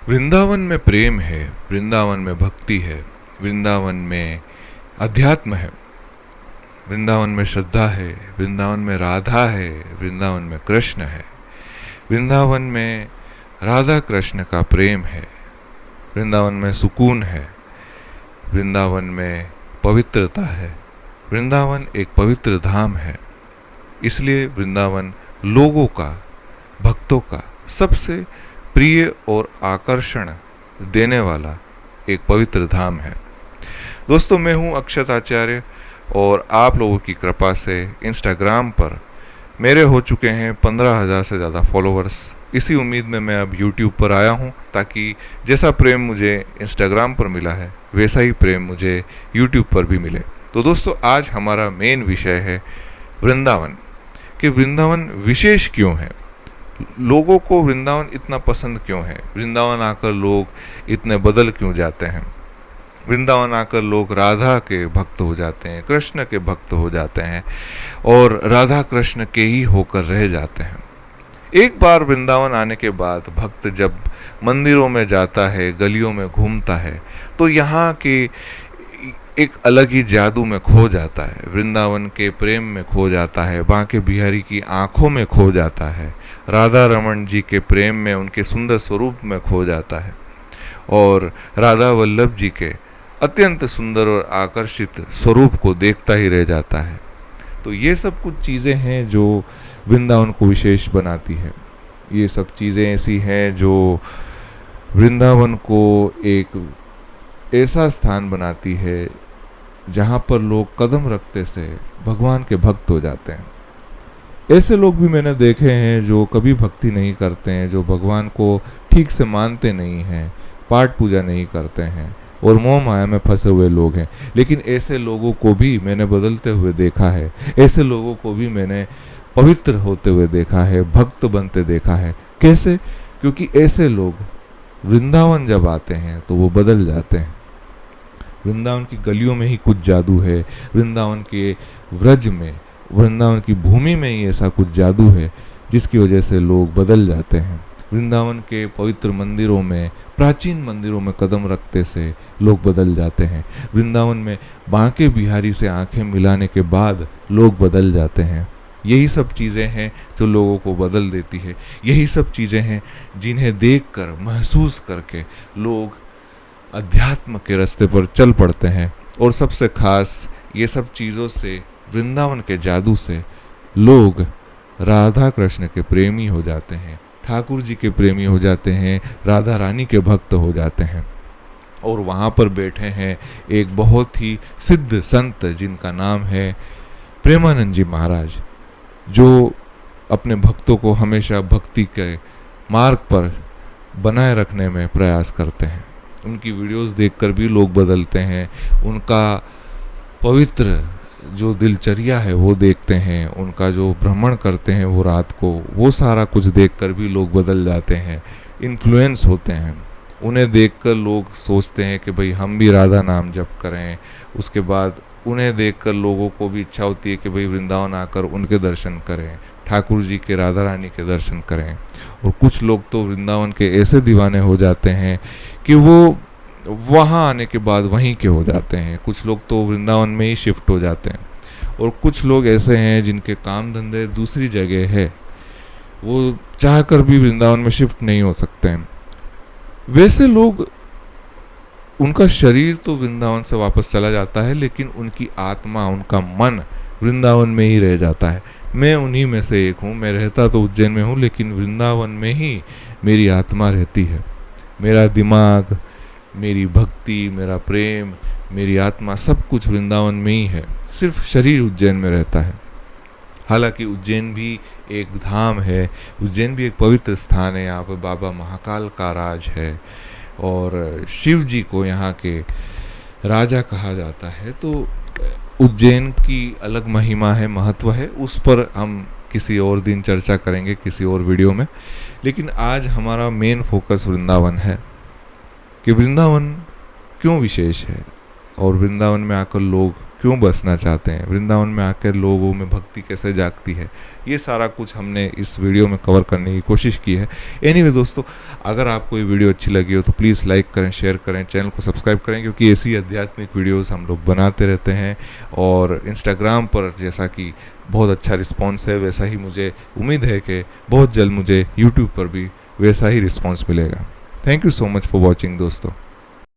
वृंदावन में प्रेम है, वृंदावन में भक्ति है, वृंदावन में अध्यात्म है, वृंदावन में श्रद्धा है, वृंदावन में राधा है, वृंदावन में कृष्ण है, वृंदावन में राधा कृष्ण का प्रेम है, वृंदावन में सुकून है, वृंदावन में पवित्रता है। वृंदावन एक पवित्र धाम है, इसलिए वृंदावन लोगों का, भक्तों का सबसे प्रिय और आकर्षण देने वाला एक पवित्र धाम है। दोस्तों, मैं हूं अक्षत आचार्य और आप लोगों की कृपा से इंस्टाग्राम पर मेरे हो चुके हैं 15,000 से ज़्यादा फॉलोअर्स। इसी उम्मीद में मैं अब यूट्यूब पर आया हूं, ताकि जैसा प्रेम मुझे इंस्टाग्राम पर मिला है वैसा ही प्रेम मुझे यूट्यूब पर भी मिले। तो दोस्तों, आज हमारा मेन विषय है वृंदावन, कि वृंदावन विशेष क्यों है, लोगों को वृंदावन इतना पसंद क्यों है, वृंदावन आकर लोग इतने बदल क्यों जाते हैं, वृंदावन आकर लोग राधा के भक्त हो जाते हैं, कृष्ण के भक्त हो जाते हैं और राधा कृष्ण के ही होकर रह जाते हैं। एक बार वृंदावन आने के बाद भक्त जब मंदिरों में जाता है, गलियों में घूमता है, तो यहाँ के एक अलग ही जादू में खो जाता है, वृंदावन के प्रेम में खो जाता है, बांके बिहारी की आंखों में खो जाता है, राधा रमन जी के प्रेम में, उनके सुंदर स्वरूप में खो जाता है और राधा वल्लभ जी के अत्यंत सुंदर और आकर्षित स्वरूप को देखता ही रह जाता है। तो ये सब कुछ चीज़ें हैं जो वृंदावन को विशेष बनाती है। ये सब चीज़ें ऐसी हैं जो वृंदावन को एक ऐसा स्थान बनाती है जहाँ पर लोग कदम रखते से भगवान के भक्त हो जाते हैं। ऐसे लोग भी मैंने देखे हैं जो कभी भक्ति नहीं करते हैं, जो भगवान को ठीक से मानते नहीं हैं, पाठ पूजा नहीं करते हैं और मोह माया में फंसे हुए लोग हैं। लेकिन ऐसे लोगों को भी मैंने बदलते हुए देखा है, ऐसे लोगों को भी मैंने पवित्र होते हुए देखा है, भक्त बनते देखा है। कैसे? क्योंकि ऐसे लोग वृंदावन जब आते हैं तो वो बदल जाते हैं। वृंदावन की गलियों में ही कुछ जादू है, वृंदावन के व्रज में, वृंदावन की भूमि में ही ऐसा कुछ जादू है जिसकी वजह से लोग बदल जाते हैं। वृंदावन के पवित्र मंदिरों में, प्राचीन मंदिरों में कदम रखते से लोग बदल जाते हैं। वृंदावन में बांके बिहारी से आंखें मिलाने के बाद लोग बदल जाते हैं। यही सब चीज़ें हैं जो लोगों को बदल देती है। यही सब चीज़ें हैं जिन्हें देखकर, महसूस करके लोग अध्यात्म के रास्ते पर चल पड़ते हैं। और सबसे खास ये सब चीज़ों से, वृंदावन के जादू से लोग राधा कृष्ण के प्रेमी हो जाते हैं, ठाकुर जी के प्रेमी हो जाते हैं, राधा रानी के भक्त हो जाते हैं। और वहाँ पर बैठे हैं एक बहुत ही सिद्ध संत जिनका नाम है प्रेमानंद जी महाराज, जो अपने भक्तों को हमेशा भक्ति के मार्ग पर बनाए रखने में प्रयास करते हैं। उनकी वीडियोस देखकर भी लोग बदलते हैं, उनका पवित्र जो दिनचर्या है वो देखते हैं, उनका जो भ्रमण करते हैं वो रात को, वो सारा कुछ देखकर भी लोग बदल जाते हैं, इन्फ्लुएंस होते हैं। उन्हें देखकर लोग सोचते हैं कि भाई हम भी राधा नाम जप करें। उसके बाद उन्हें देखकर लोगों को भी इच्छा होती है कि भाई वृंदावन आकर उनके दर्शन करें, ठाकुर जी के, राधा रानी के दर्शन करें। और कुछ लोग तो वृंदावन के ऐसे दीवाने हो जाते हैं कि वो वहाँ आने के बाद वहीं के हो जाते हैं। कुछ लोग तो वृंदावन में ही शिफ्ट हो जाते हैं और कुछ लोग ऐसे हैं जिनके काम धंधे दूसरी जगह है, वो चाहकर भी वृंदावन में शिफ्ट नहीं हो सकते हैं। वैसे लोग, उनका शरीर तो वृंदावन से वापस चला जाता है, लेकिन उनकी आत्मा, उनका मन वृंदावन में ही रह जाता है। मैं उन्हीं में से एक हूँ। मैं रहता तो उज्जैन में हूँ, लेकिन वृंदावन में ही मेरी आत्मा रहती है। मेरा दिमाग, मेरी भक्ति, मेरा प्रेम, मेरी आत्मा, सब कुछ वृंदावन में ही है। सिर्फ शरीर उज्जैन में रहता है। हालांकि उज्जैन भी एक धाम है, उज्जैन भी एक पवित्र स्थान है। यहाँ पर बाबा महाकाल का राज है और शिव जी को यहाँ के राजा कहा जाता है। तो उज्जैन की अलग महिमा है, महत्व है, उस पर हम किसी और दिन चर्चा करेंगे, किसी और वीडियो में। लेकिन आज हमारा मेन फोकस वृंदावन है कि वृंदावन क्यों विशेष है और वृंदावन में आकर लोग क्यों बसना चाहते हैं, वृंदावन में आकर लोगों में भक्ति कैसे जागती है, ये सारा कुछ हमने इस वीडियो में कवर करने की कोशिश की है। एनीवे दोस्तों, अगर आपको ये वीडियो अच्छी लगी हो तो प्लीज़ लाइक करें, शेयर करें, चैनल को सब्सक्राइब करें, क्योंकि ऐसी आध्यात्मिक वीडियोस हम लोग बनाते रहते हैं। और इंस्टाग्राम पर जैसा कि बहुत अच्छा रिस्पॉन्स है, वैसा ही मुझे उम्मीद है कि बहुत जल्द मुझे यूट्यूब पर भी वैसा ही रिस्पॉन्स मिलेगा। Thank you so much for watching दोस्तों।